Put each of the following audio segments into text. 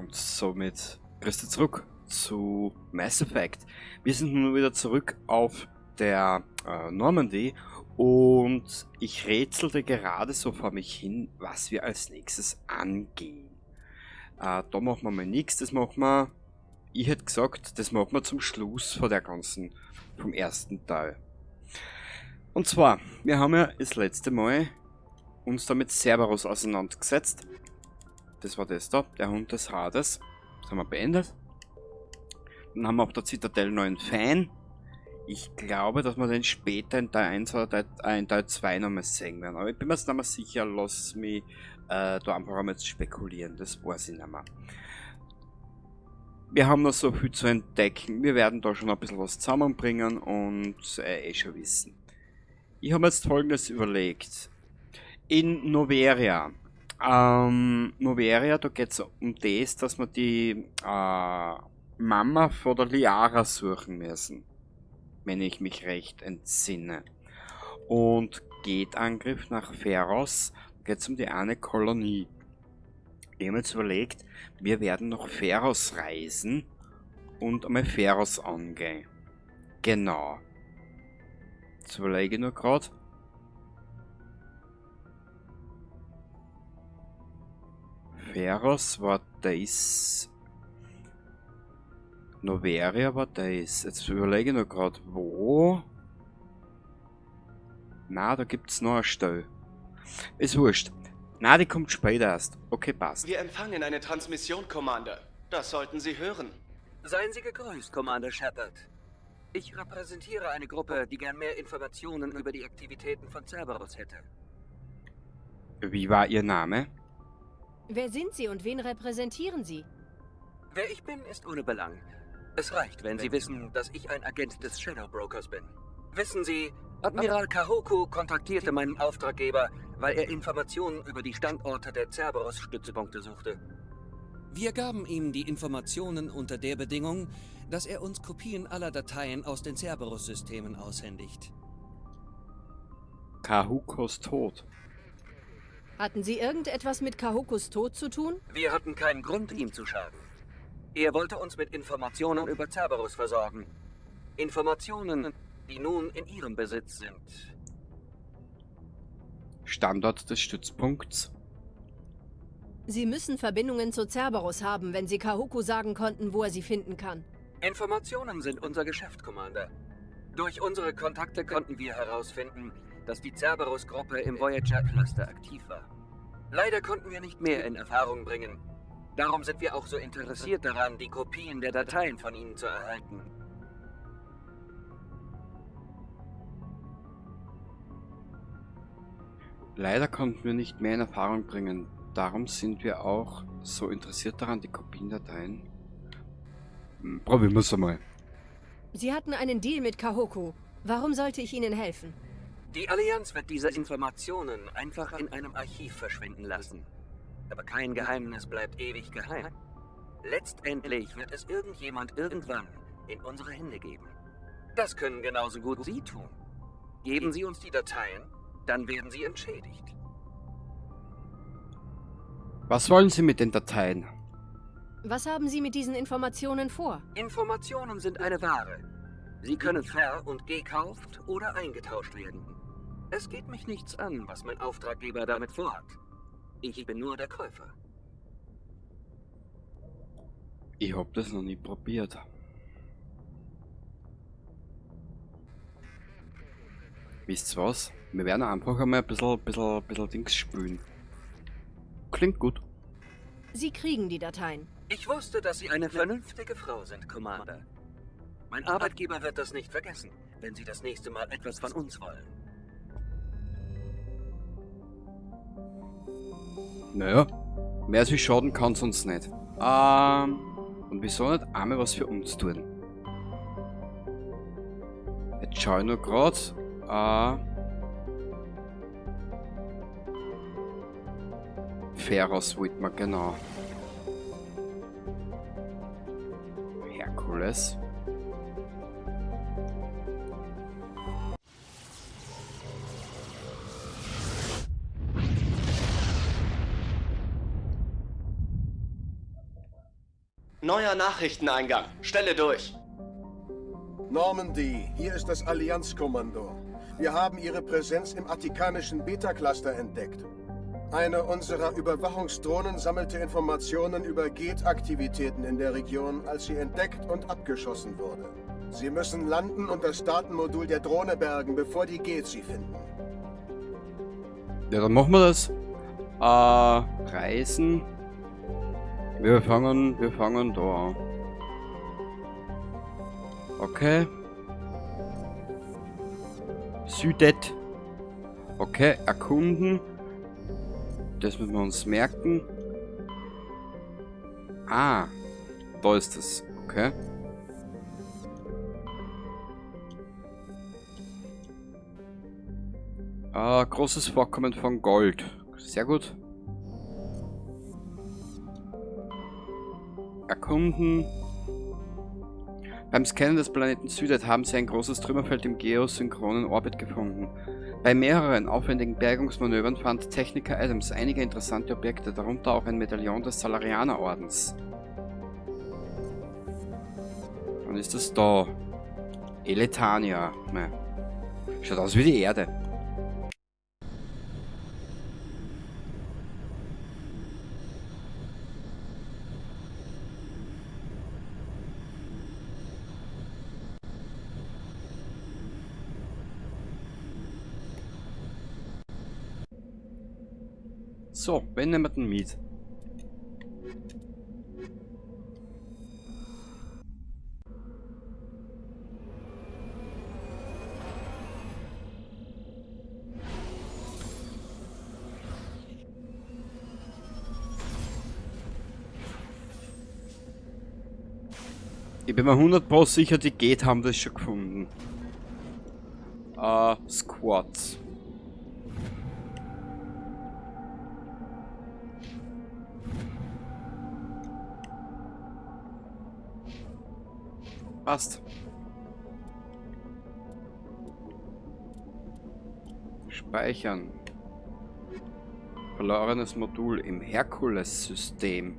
Und somit grüßt ihr zurück zu Mass Effect. Wir sind nun wieder zurück auf der Normandie und ich rätselte gerade so vor mich hin, was wir als nächstes angehen. Da machen wir mal nichts, das machen wir, ich hätte gesagt, das machen wir zum Schluss von der ganzen, vom ersten Teil. Und zwar, wir haben ja das letzte Mal uns da mit Cerberus auseinandergesetzt. Das war das da, der Hund des Hades. Das haben wir beendet. Dann haben wir auf der Zitadelle einen neuen Fan. Ich glaube, dass wir den später in Teil 1 oder in Teil 2 nochmal sehen werden. Aber ich bin mir jetzt nicht mehr sicher, lass mich da einfach einmal spekulieren. Das weiß ich nicht mehr. Wir haben noch so viel zu entdecken. Wir werden da schon ein bisschen was zusammenbringen und schon wissen. Ich habe mir jetzt Folgendes überlegt. In Noveria. Noveria, da geht es um das, dass wir die Mama von der Liara suchen müssen. Wenn ich mich recht entsinne. Und geht Angriff nach Pharos, geht es um die eine Kolonie. Wir haben jetzt überlegt, wir werden nach Pharos reisen und einmal Pharos angehen. Genau. Jetzt überlege ich nur gerade. Pharos war das. Noveria war das. Jetzt überlege ich noch gerade, wo. Na, da gibt es noch eine Stelle. Ist wurscht. Na, die kommt später erst. Okay, passt. Wir empfangen eine Transmission, Commander. Das sollten Sie hören. Seien Sie gegrüßt, Commander Shepard. Ich repräsentiere eine Gruppe, die gern mehr Informationen über die Aktivitäten von Cerberus hätte. Wie war Ihr Name? Wer sind Sie und wen repräsentieren Sie? Wer ich bin, ist ohne Belang. Es reicht, wenn Sie wissen, dass ich ein Agent des Shadow Brokers bin. Wissen Sie, Admiral Kahoku kontaktierte meinen Auftraggeber, weil er Informationen über die Standorte der Cerberus-Stützpunkte suchte. Wir gaben ihm die Informationen unter der Bedingung, dass er uns Kopien aller Dateien aus den Cerberus-Systemen aushändigt. Kahukos Tod. Hatten Sie irgendetwas mit Kahokus Tod zu tun? Wir hatten keinen Grund, ihm zu schaden. Er wollte uns mit Informationen über Cerberus versorgen. Informationen, die nun in Ihrem Besitz sind. Standort des Stützpunkts. Sie müssen Verbindungen zu Cerberus haben, wenn Sie Kahoku sagen konnten, wo er sie finden kann. Informationen sind unser Geschäft, Commander. Durch unsere Kontakte konnten wir herausfinden, dass die Cerberus-Gruppe im Voyager-Cluster aktiv war. Leider konnten wir nicht mehr in Erfahrung bringen. Darum sind wir auch so interessiert daran, die Kopien der Dateien von ihnen zu erhalten. Leider konnten wir nicht mehr in Erfahrung bringen. Darum sind wir auch so interessiert daran, die Kopiendateien. Probieren wir es einmal. Sie hatten einen Deal mit Kahoku. Warum sollte ich Ihnen helfen? Die Allianz wird diese Informationen einfach in einem Archiv verschwinden lassen. Aber kein Geheimnis bleibt ewig geheim. Letztendlich wird es irgendjemand irgendwann in unsere Hände geben. Das können genauso gut Sie tun. Geben Sie uns die Dateien, dann werden Sie entschädigt. Was wollen Sie mit den Dateien? Was haben Sie mit diesen Informationen vor? Informationen sind eine Ware. Sie können ver- und gekauft oder eingetauscht werden. Es geht mich nichts an, was mein Auftraggeber damit vorhat. Ich bin nur der Käufer. Ich hab das noch nie probiert. Wisst ihr was? Wir werden einfach einmal ein bisschen Dings spülen. Klingt gut. Sie kriegen die Dateien. Ich wusste, dass Sie eine vernünftige Frau sind, Commander. Mein Arbeitgeber wird das nicht vergessen, wenn Sie das nächste Mal etwas von uns wollen. Naja, mehr als wie schaden kann's uns nicht. Und wieso nicht einmal was für uns tun? Jetzt schau ich nur grad. Pharos wollte man genau. Herkules. Neuer Nachrichteneingang. Stelle durch. Normandy, hier ist das Allianzkommando. Wir haben Ihre Präsenz im attikanischen Beta-Cluster entdeckt. Eine unserer Überwachungsdrohnen sammelte Informationen über Gate-Aktivitäten in der Region, als sie entdeckt und abgeschossen wurde. Sie müssen landen und das Datenmodul der Drohne bergen, bevor die Gates sie finden. Ja, dann machen wir das. Reisen. Wir fangen da an. Okay. Südet. Okay, erkunden. Das müssen wir uns merken. Ah, da ist es. Okay. Großes Vorkommen von Gold. Sehr gut. Erkunden. Beim Scannen des Planeten Südet haben sie ein großes Trümmerfeld im geosynchronen Orbit gefunden. Bei mehreren aufwendigen Bergungsmanövern fand Techniker Adams einige interessante Objekte, darunter auch ein Medaillon des Salarianerordens. Dann ist es da. Eletania. Ne. Schaut aus wie die Erde. So, wen nehmen wir denn mit? Ich bin mir 100% sicher, die Gate haben das schon gefunden. Squads. Passt. Speichern. Verlorenes Modul im Herkules-System.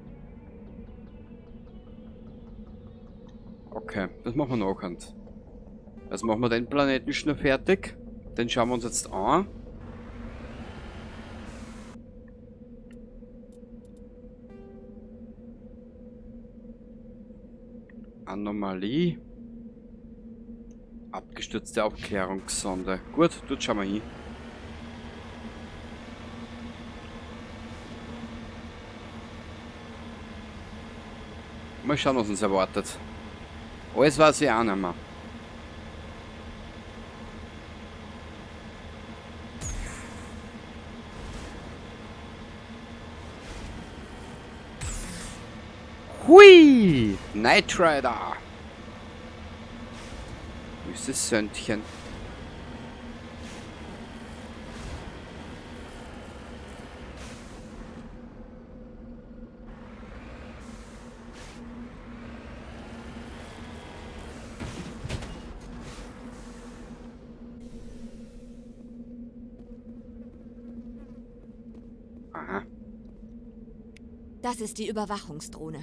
Okay, das machen wir nachher. Also machen wir den Planeten schnell fertig. Den schauen wir uns jetzt an. Anomalie. Abgestürzte Aufklärungssonde. Gut, dort schauen wir hin. Mal schauen, was uns erwartet. Alles weiß ich auch nicht mehr. Hui! Knight Rider! Süßes Söndchen. Aha. Das ist die Überwachungsdrohne.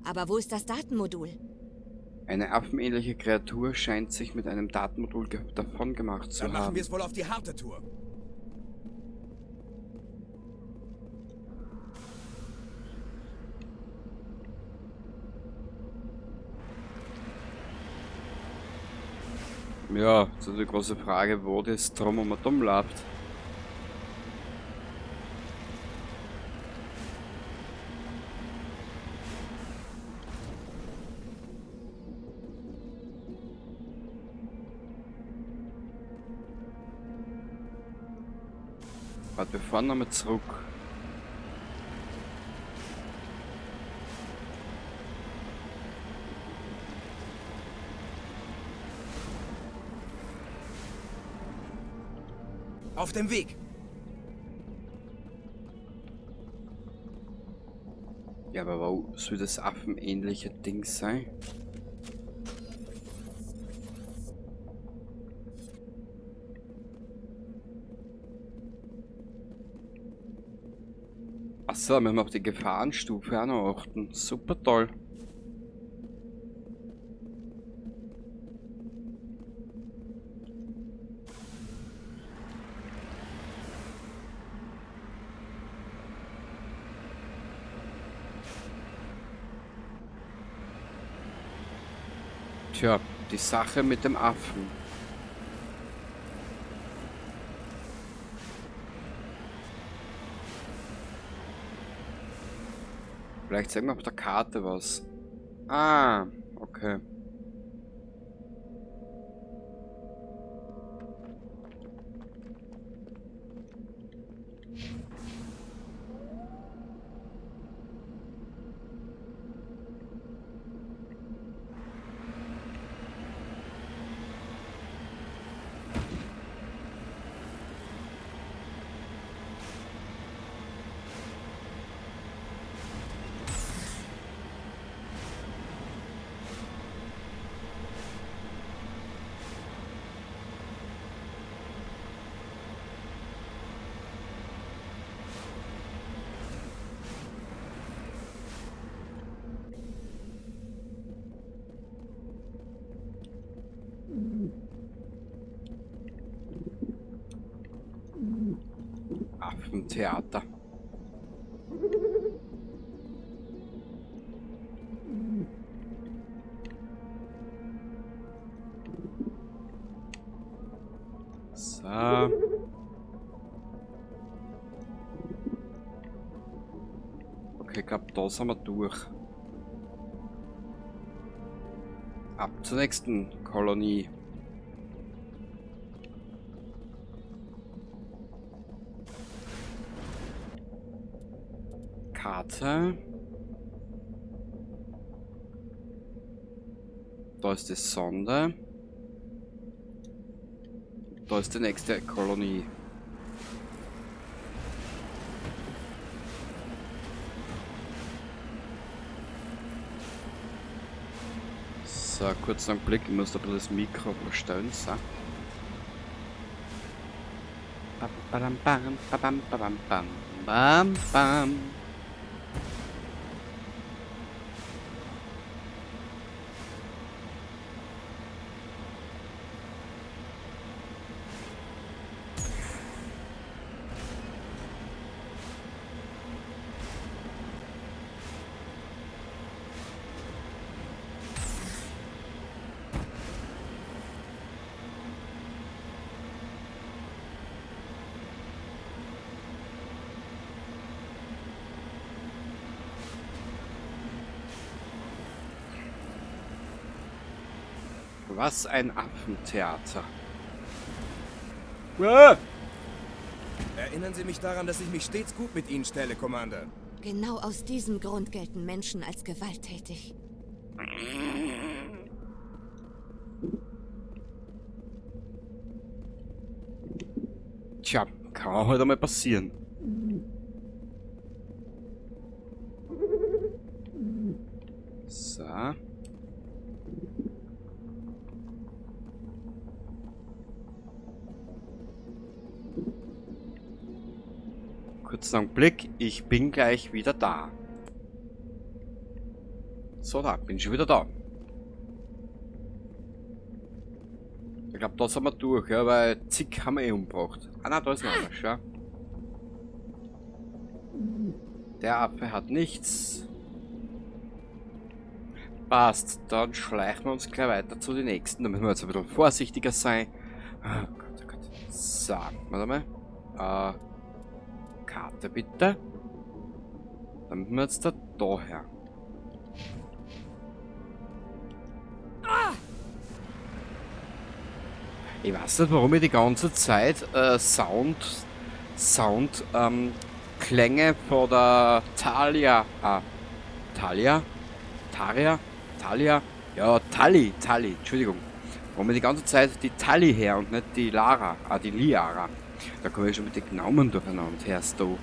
Aber wo ist das Datenmodul? Eine affenähnliche Kreatur scheint sich mit einem Datenmodul davon gemacht zu Dann haben. machen wir es wohl auf die harte Tour. Ja, das ist die große Frage, wo das drum um und um lebt. Warte, wir fahren nochmal zurück. Auf dem Weg. Ja, aber wo soll das affenähnliche Ding sein? Achso, müssen wir auf die Gefahrenstufe auch noch achten. Super toll. Tja, die Sache mit dem Affen. Vielleicht sehen wir auf der Karte was. Ah, okay. Affentheater. So. Okay, ich glaube, da sind wir durch. Ab zur nächsten Kolonie. Karte. Da ist die Sonde. Da ist die nächste Kolonie. So, kurz einen Blick, ich muss da ein bisschen das Mikro verstellen. So. Bam, bam, bam, bam, bam, bam, bam. Was ein Affentheater. Erinnern Sie mich daran, dass ich mich stets gut mit Ihnen stelle, Commander. Genau aus diesem Grund gelten Menschen als gewalttätig. Tja, kann heute mal passieren. So. Kurzen Augenblick, ich bin gleich wieder da. So, da bin ich schon wieder da. Ich glaube, da sind wir durch, ja, weil zig haben wir eh umgebracht. Ah, nein, da ist noch einer, schau. Der Affe hat nichts. Passt, dann schleichen wir uns gleich weiter zu den nächsten. Da müssen wir jetzt ein bisschen vorsichtiger sein. Oh Gott, oh Gott. So, warte mal. Karte bitte. Dann müssen wir jetzt da her. Ich weiß nicht, warum ich die ganze Zeit Klänge von der Talia, Entschuldigung. Warum ich die ganze Zeit die Tali her und nicht die Lara, die Liara. Da komme ich schon mit den Gnomen durcheinander, hörst du.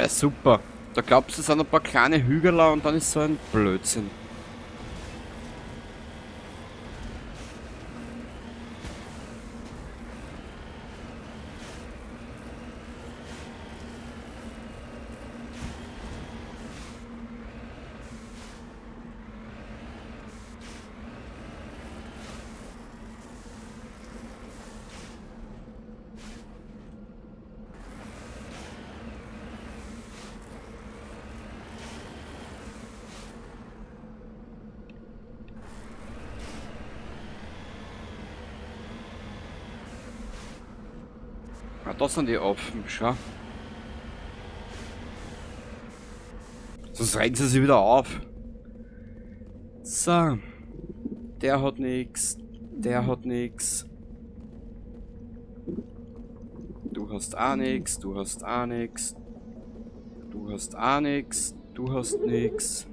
Super. Da glaubst du, es sind ein paar kleine Hügeler und dann ist so ein Blödsinn. Ah, da sind die offen, schau. Sonst regen sie sich wieder auf. So. Der hat nix. Der hat nix. Du hast auch nix. Du hast auch nix. Du hast auch nix. Du hast nix.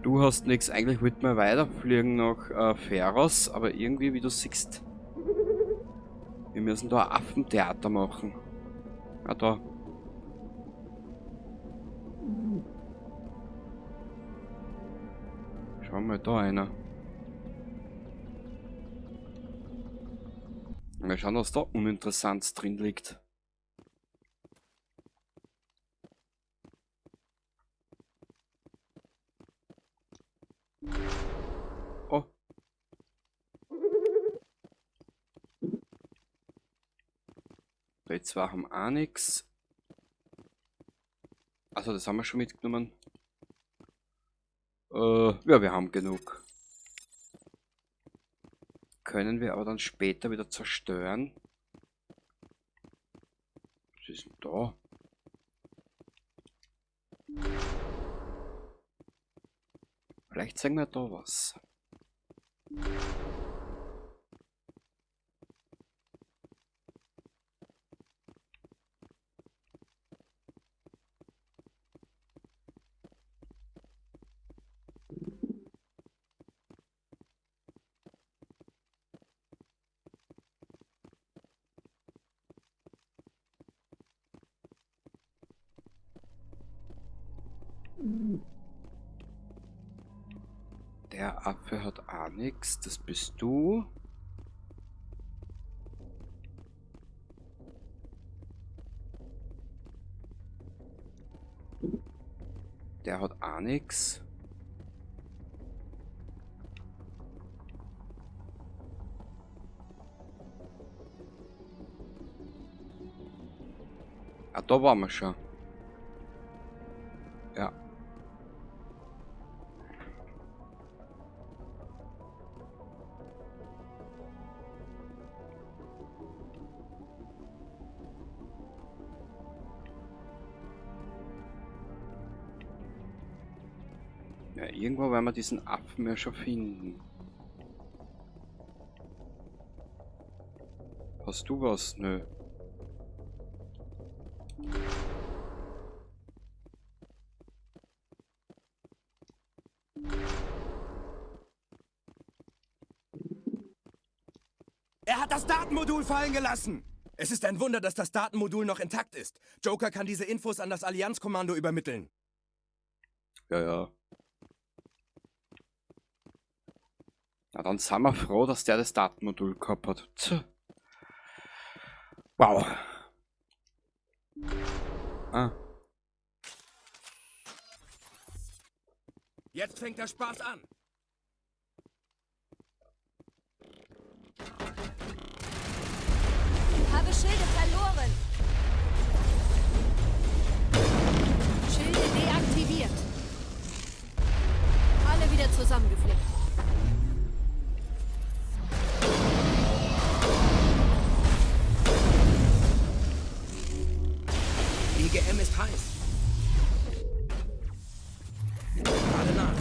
Du hast nix. Eigentlich wollten wir weiterfliegen nach Pharos, aber irgendwie, wie du siehst, wir müssen da ein Affentheater machen. Ah, da. Schau mal, da einer. Mal schauen, was da Uninteressantes drin liegt. Oh. Die zwei haben auch nichts. Also das haben wir schon mitgenommen. Ja, wir haben genug. Können wir aber dann später wieder zerstören. Was ist denn da? Vielleicht zeigen wir da was. Der Affe hat auch nichts, das bist du. Der hat auch nichts. Ah, da waren wir schon. Ja. Ja, irgendwo werden wir diesen Affen ja schon finden. Hast du was? Nö. Er hat das Datenmodul fallen gelassen! Es ist ein Wunder, dass das Datenmodul noch intakt ist. Joker kann diese Infos an das Allianzkommando übermitteln. Ja, ja. Na, dann sind wir froh, dass der das Datenmodul gehabt hat. Tch. Wow. Ah. Jetzt fängt der Spaß an. Ich habe Schilde verloren. Schilde deaktiviert. Alle wieder zusammengeflickt. IGM ist heiß. Gerade nach.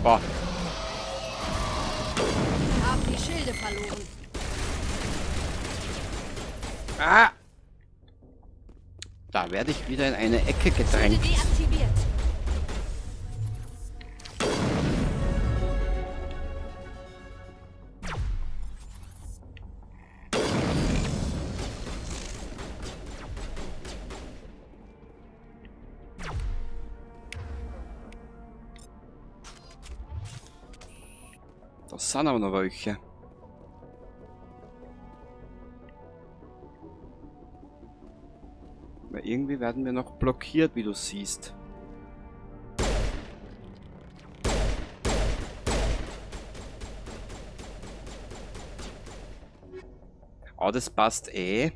Boah. Haben die Schilde verloren. Ah! Da werde ich wieder in eine Ecke Schilde gedrängt. deaktiviert. Das sind aber noch welche. Weil irgendwie werden wir noch blockiert, wie du siehst. Aber das passt eh.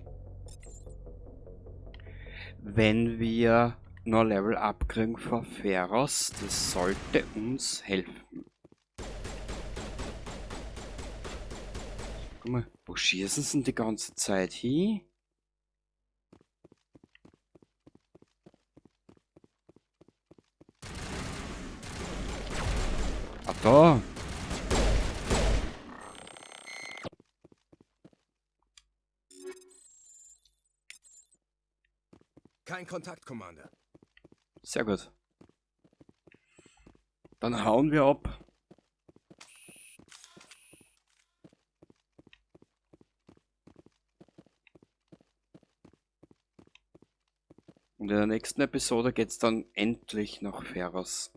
Wenn wir noch Level Up kriegen von Pharos. Das sollte uns helfen. Guck mal, wo schießen sie denn die ganze Zeit hin? Ah, da. Kein Kontakt, Commander. Sehr gut. Dann hauen wir ab. Und in der nächsten Episode geht's dann endlich nach Pharos.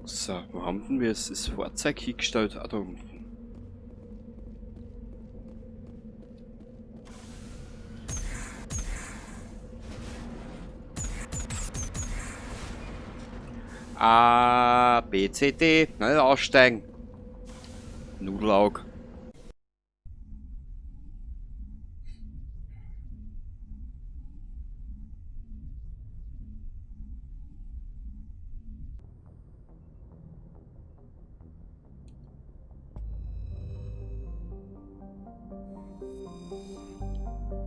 So, wo haben denn wir das Fahrzeug hingestellt? Ah, da unten. A, B, C, D. Schnell aussteigen. Nudelaug.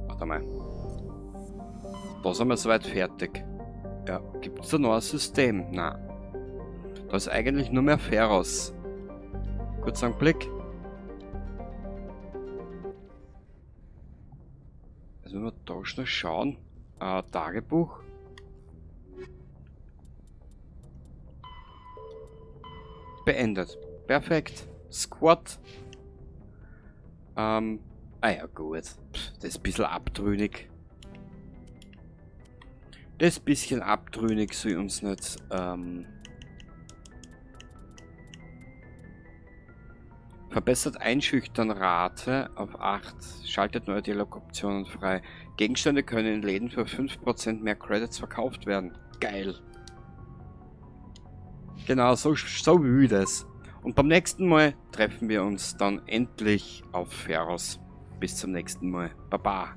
Warte mal. Da sind wir soweit fertig. Ja, gibt es da noch ein System? Nein. Da ist eigentlich nur mehr Pharos. Kurz einen Blick. Also wenn wir da schnell schauen. Tagebuch. Beendet. Perfekt. Squad. Ah ja gut. Pff, das ist ein bisschen abtrünnig. Das bisschen abtrünnig soll uns nicht verbessert Einschüchternrate auf 8. Schaltet neue Dialogoptionen frei. Gegenstände können in Läden für 5% mehr Credits verkauft werden. Geil. Genau, so wie das. Und beim nächsten Mal treffen wir uns dann endlich auf Pharos. Bis zum nächsten Mal. Baba.